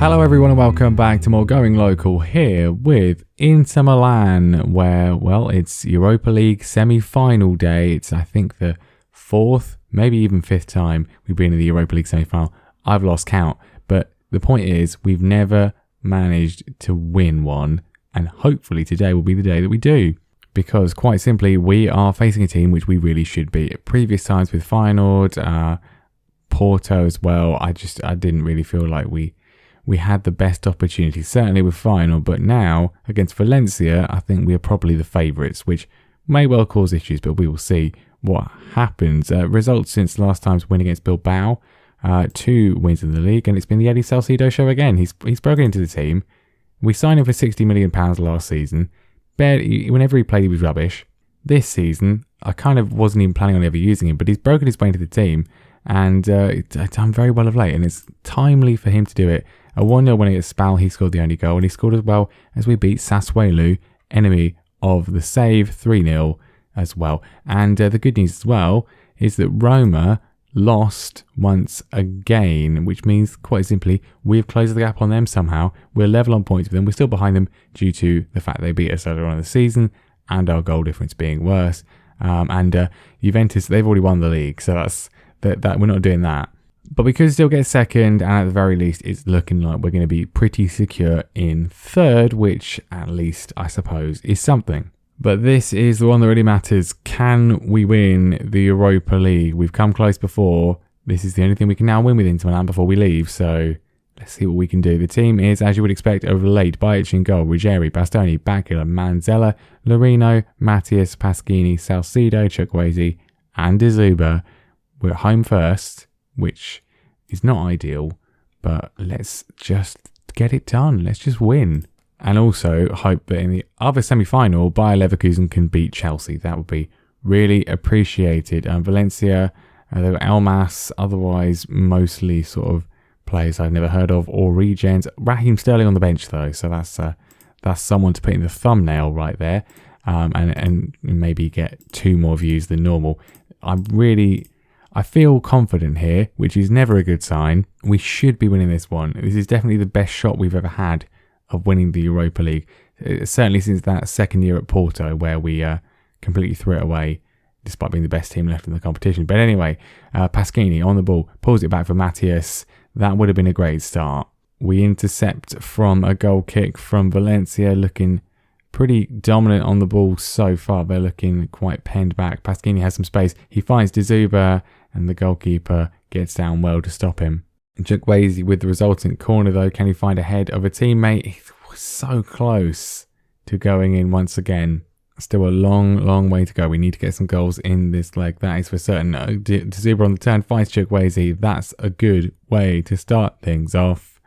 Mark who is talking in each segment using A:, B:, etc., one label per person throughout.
A: Hello everyone and welcome back to more Going Local here with Inter Milan, where, well, it's Europa League semi-final day. It's, I think, the fourth, maybe even fifth time we've been in the Europa League semi-final. I've lost count, but the point is we've never managed to win one, and hopefully today will be the day that we do. Because, quite simply, we are facing a team which we really should beat. At previous times with Feyenoord, Porto as well, I didn't really feel like we had the best opportunity, certainly with Feyenoord, but now against Valencia, I think we are probably the favourites, which may well cause issues, but we will see what happens. Results since last time's win against Bilbao, 2 wins in the league, and it's been the Eddie Salcido show again. He's broken into the team. We signed him for £60 million last season. Whenever he played, he was rubbish. This season, I kind of wasn't even planning on ever using him, but he's broken his way into the team, and done very well of late, and it's timely for him to do it. A 1-0 win against Spal, he scored the only goal, and he scored as well as we beat Sassuolo, enemy of the save, 3-0 as well. And the good news as well is that Roma lost once again, which means, quite simply, we've closed the gap on them somehow. We're level on points with them. We're still behind them due to the fact they beat us earlier on in the season and our goal difference being worse. And Juventus, they've already won the league, so that we're not doing that. But we could still get second, and at the very least, it's looking like we're going to be pretty secure in third, which at least, I suppose, is something. But this is the one that really matters. Can we win the Europa League? We've come close before. This is the only thing we can now win with Inter Milan before we leave, so let's see what we can do. The team is, as you would expect, overlaid. Bajic in goal, Ruggieri, Bastoni, Bakula, Manzella, Lorino, Mattias, Pasquini, Salcido, Chukwueze, and De Zuba. We're at home first, which is not ideal, but let's just get it done. Let's just win. And also hope that in the other semi-final, Bayer Leverkusen can beat Chelsea. That would be really appreciated. Valencia, they've got Elmas, otherwise mostly sort of players I've never heard of or regens. Raheem Sterling on the bench though, so that's someone to put in the thumbnail right there, and maybe get 2 more views than normal. I feel confident here, which is never a good sign. We should be winning this one. This is definitely the best shot we've ever had of winning the Europa League. Certainly since that second year at Porto, where we completely threw it away, despite being the best team left in the competition. But anyway, Pasquini on the ball, pulls it back for Mattias. That would have been a great start. We intercept from a goal kick from Valencia, looking pretty dominant on the ball so far. They're looking quite penned back. Pasquini has some space. He finds De Zuba, and the goalkeeper gets down well to stop him. Chukwueze with the resultant corner though. Can he find a head of a teammate? He was so close to going in once again. Still a long way to go. We need to get some goals in this leg. That is for certain. De Zuba on the turn finds Chukwueze. That's a good way to start things off.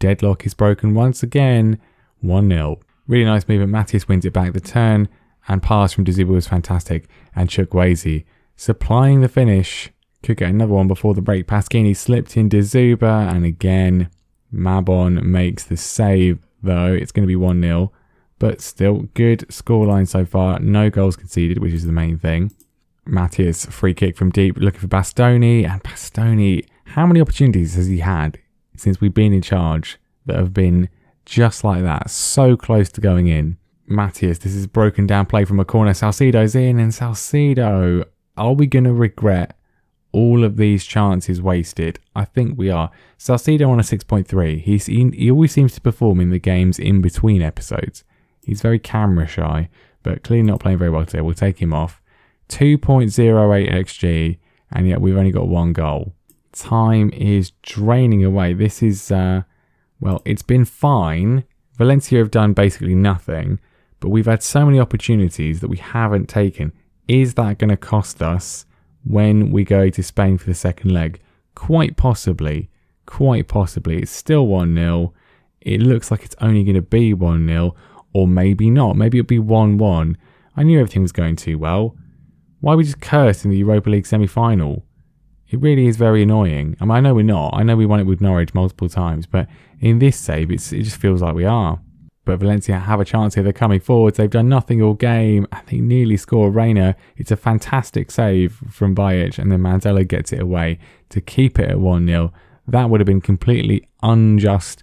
A: Deadlock is broken once again. 1-0. Really nice movement. Mattias wins it back. The turn and pass from De Zuba was fantastic. And Chukwueze supplying the finish. Could get another one before the break. Pasquini slipped in De Zuba, and again Mabon makes the save though. It's going to be 1-0, but still good scoreline so far. No goals conceded, which is the main thing. Mattias free kick from deep, looking for Bastoni, and Bastoni, how many opportunities has he had since we've been in charge that have been just like that, so close to going in? Mattias, this is broken down play from a corner. Salcido's in, and Salcido, are we going to regret all of these chances wasted? I think we are. Salcido on a 6.3. He always seems to perform in the games in between episodes. He's very camera shy, but clearly not playing very well today. We'll take him off. 2.08 XG, and yet we've only got 1 goal. Time is draining away. This is, well, it's been fine. Valencia have done basically nothing, but we've had so many opportunities that we haven't taken. Is that going to cost us when we go to Spain for the second leg? Quite possibly. It's still 1-0. It looks like it's only going to be 1-0, or maybe not. Maybe it'll be 1-1. I knew everything was going too well. Why are we just cursed in the Europa League semi-final? It really is very annoying. I know we're not. I know we won it with Norwich multiple times, but in this save, it just feels like we are. But Valencia have a chance here. They're coming forwards. They've done nothing all game. And they nearly score Reina. It's a fantastic save from Bajic. And then Manzella gets it away to keep it at 1-0. That would have been completely unjust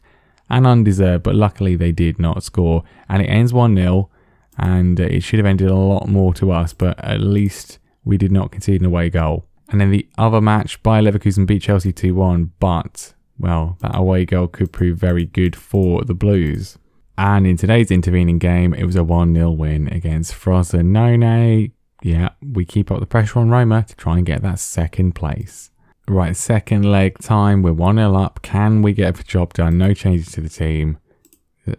A: and undeserved, but luckily they did not score. And it ends 1-0, and it should have ended a lot more to us, but at least we did not concede an away goal. And then the other match, Bayer Leverkusen beat Chelsea 2-1, but, well, that away goal could prove very good for the Blues. And in today's intervening game, it was a 1-0 win against Frosinone. Yeah, we keep up the pressure on Roma to try and get that second place. Right, second leg time. We're 1-0 up. Can we get the job done? No changes to the team.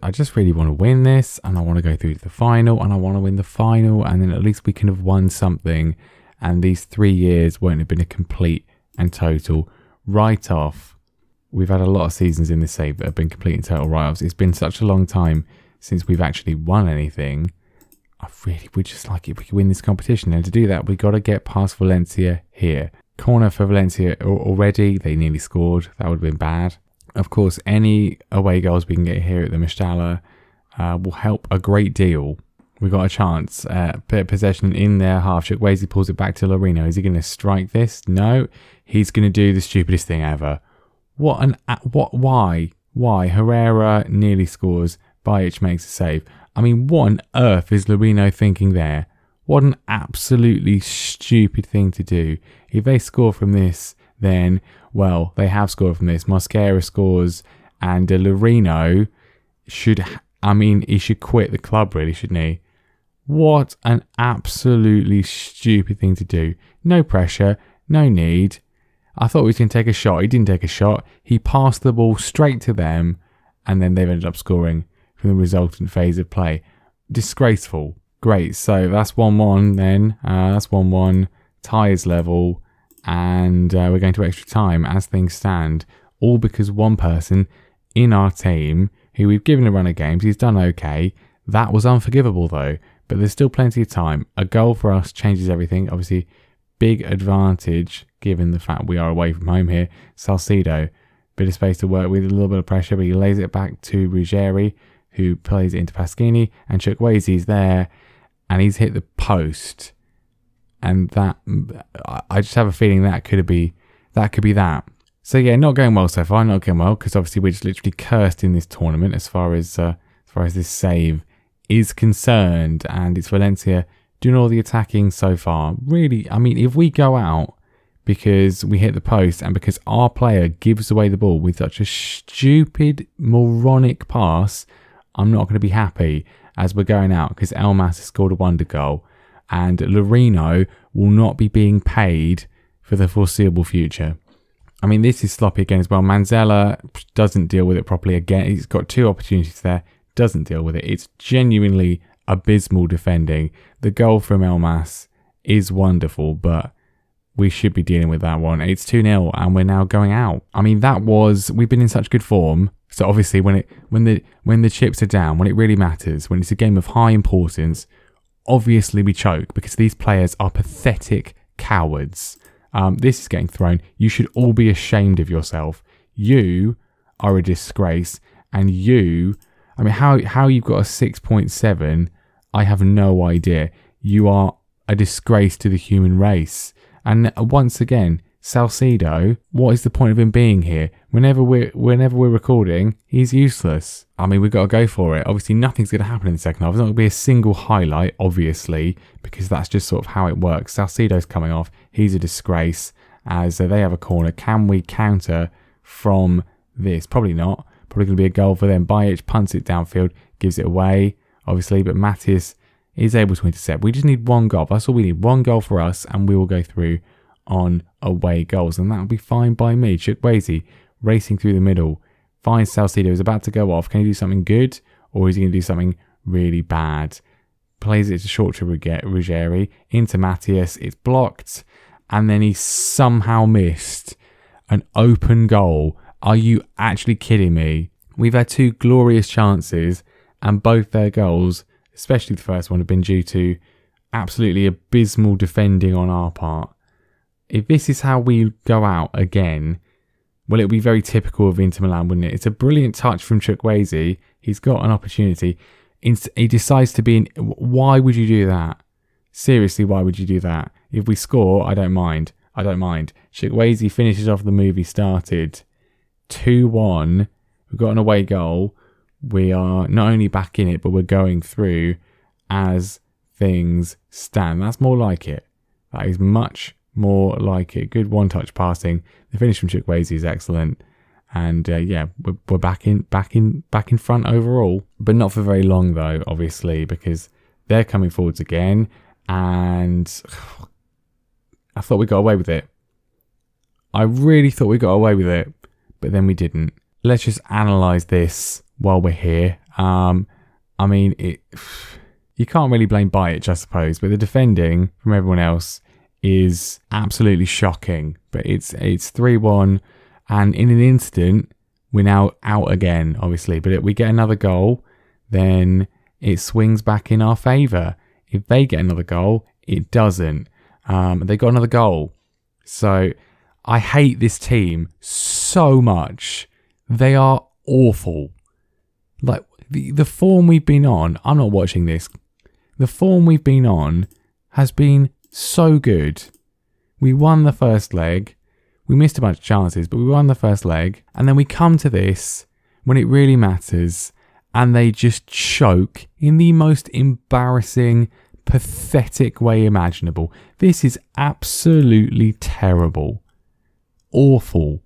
A: I just really want to win this, and I want to go through to the final, and I want to win the final, and then at least we can have won something, and these 3 years won't have been a complete and total write-off. We've had a lot of seasons in this save that have been complete and total write-offs. It's been such a long time since we've actually won anything. I really would just like it if we could win this competition, and to do that, we've got to get past Valencia here. Corner for Valencia already. They nearly scored. That would have been bad. Of course, any away goals we can get here at the Mestalla will help a great deal. We got a chance. Possession in their half. Chukwueze pulls it back to Lorino. Is he going to strike this? No. He's going to do the stupidest thing ever. Why? Herrera nearly scores. Bajic makes a save. I mean, what on earth is Lorino thinking there? What an absolutely stupid thing to do. If they score from this, then, well, they have scored from this. Mosquera scores, and Lorino he should quit the club, really, shouldn't he? What an absolutely stupid thing to do. No pressure, no need. I thought he was going to take a shot. He didn't take a shot. He passed the ball straight to them, and then they've ended up scoring from the resultant phase of play. Disgraceful. Great, so that's 1-1 then. That's 1-1. Tie is level, and we're going to extra time as things stand. All because one person in our team, who we've given a run of games, he's done okay. That was unforgivable though, but there's still plenty of time. A goal for us changes everything. Obviously, big advantage given the fact we are away from home here. Salcido, bit of space to work with, a little bit of pressure, but he lays it back to Ruggeri, who plays it into Pasquini, and Chukwueze's there, and he's hit the post. And that, I just have a feeling that could be that. So yeah, not going well so far. Not going well because obviously we're just literally cursed in this tournament as far as this save is concerned, and it's Valencia doing all the attacking so far. Really, I mean, if we go out because we hit the post and because our player gives away the ball with such a stupid, moronic pass, I'm not going to be happy as we're going out because Elmas has scored a wonder goal, and Lorino will not be being paid for the foreseeable future. I mean, this is sloppy again as well. Manzella doesn't deal with it properly again. He's got 2 opportunities there, doesn't deal with it. It's genuinely abysmal defending. The goal from Elmas is wonderful, but we should be dealing with that one. It's 2-0 and we're now going out. I mean, we've been in such good form. So obviously when the chips are down, when it really matters, when it's a game of high importance, obviously we choke because these players are pathetic cowards. This is getting thrown. You should all be ashamed of yourself. You are a disgrace, and how you've got a 6.7, I have no idea. You are a disgrace to the human race. And once again, Salcido, what is the point of him being here? Whenever we're recording, he's useless. I mean, we've got to go for it. Obviously, nothing's going to happen in the second half. There's not going to be a single highlight, obviously, because that's just sort of how it works. Salcido's coming off. He's a disgrace as they have a corner. Can we counter from this? Probably not. Probably going to be a goal for them. Bajic punts it downfield, gives it away, obviously, but Matthias is able to intercept. We just need 1 goal. That's all we need. 1 goal for us, and we will go through on away goals, and that'll be fine by me. Chukwueze racing through the middle, finds Salcido, is about to go off. Can he do something good, or is he going to do something really bad? Plays it short to Ruggeri, into Matthias, it's blocked, and then he somehow missed an open goal. Are you actually kidding me? We've had 2 glorious chances, and both their goals, especially the first one, have been due to absolutely abysmal defending on our part. If this is how we go out again, well, it'll be very typical of Inter Milan, wouldn't it? It's a brilliant touch from Chukwueze. He's got an opportunity. He decides to be in... Why would you do that? Seriously, why would you do that? If we score, I don't mind. Chukwueze finishes off the move he started. 2-1. We've we've got an away goal, we are not only back in it, but we're going through as things stand. That's more like it. That is much more like it. Good one-touch passing. The finish from Chukwueze is excellent. And we're back in front overall. But not for very long though, obviously, because they're coming forwards again. And I thought we got away with it. I really thought we got away with it, but then we didn't. Let's just analyse this while we're here. You can't really blame Bajic, I suppose, but the defending from everyone else is absolutely shocking. But it's 3-1, and in an instant, we're now out again, obviously. But if we get another goal, then it swings back in our favour. If they get another goal, it doesn't. They got another goal. So I hate this team so much. They are awful. Like, the form we've been on, I'm not watching this. The form we've been on has been so good. We won the first leg. We missed a bunch of chances, but we won the first leg. And then we come to this when it really matters, and they just choke in the most embarrassing, pathetic way imaginable. This is absolutely terrible. Awful.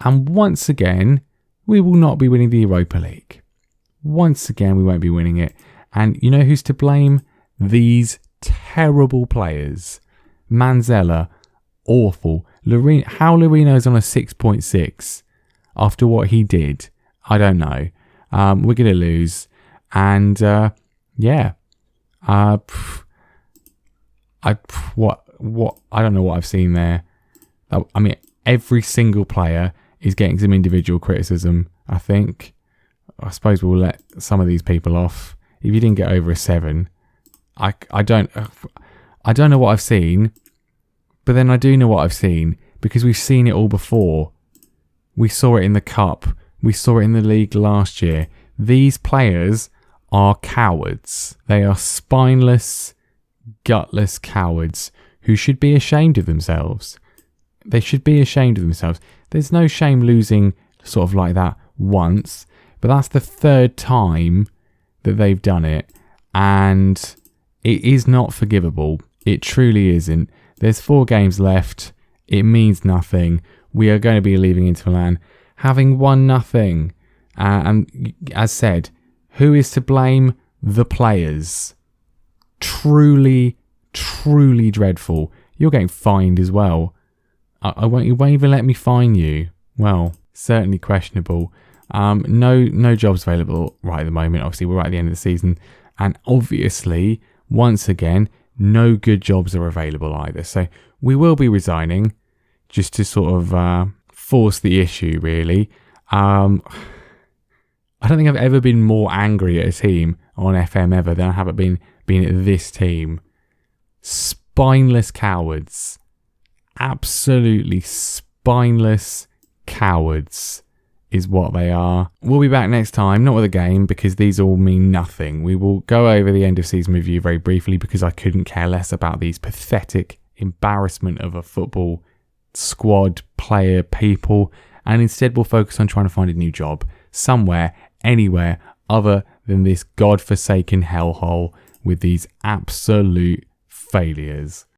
A: And once again, we will not be winning the Europa League. Once again, we won't be winning it. And you know who's to blame? These terrible players. Manzella, awful. How Lorino's on a 6.6 after what he did, I don't know. We're going to lose. And I don't know what I've seen there. I mean, every single player is getting some individual criticism, I think. I suppose we'll let some of these people off. If you didn't get over a 7, I don't know what I've seen, but then I do know what I've seen because we've seen it all before. We saw it in the Cup. We saw it in the league last year. These players are cowards. They are spineless, gutless cowards who should be ashamed of themselves. They should be ashamed of themselves. There's no shame losing sort of like that once, but that's the third time that they've done it, and it is not forgivable. It truly isn't. There's 4 games left. It means nothing. We are going to be leaving Inter Milan having won nothing. And as said, who is to blame? The players. Truly, truly dreadful. You're getting fined as well. You won't even let me fine you. Well, certainly questionable. No jobs available right at the moment. Obviously, we're right at the end of the season. And obviously, once again, no good jobs are available either. So we will be resigning just to sort of force the issue, really. I don't think I've ever been more angry at a team on FM ever than I have been at this team. Spineless cowards. Absolutely spineless cowards is what they are. We'll be back next time, not with a game, because these all mean nothing. We will go over the end of season review very briefly because I couldn't care less about these pathetic embarrassment of a football squad, player, people, and instead we'll focus on trying to find a new job somewhere, anywhere other than this godforsaken hellhole with these absolute failures.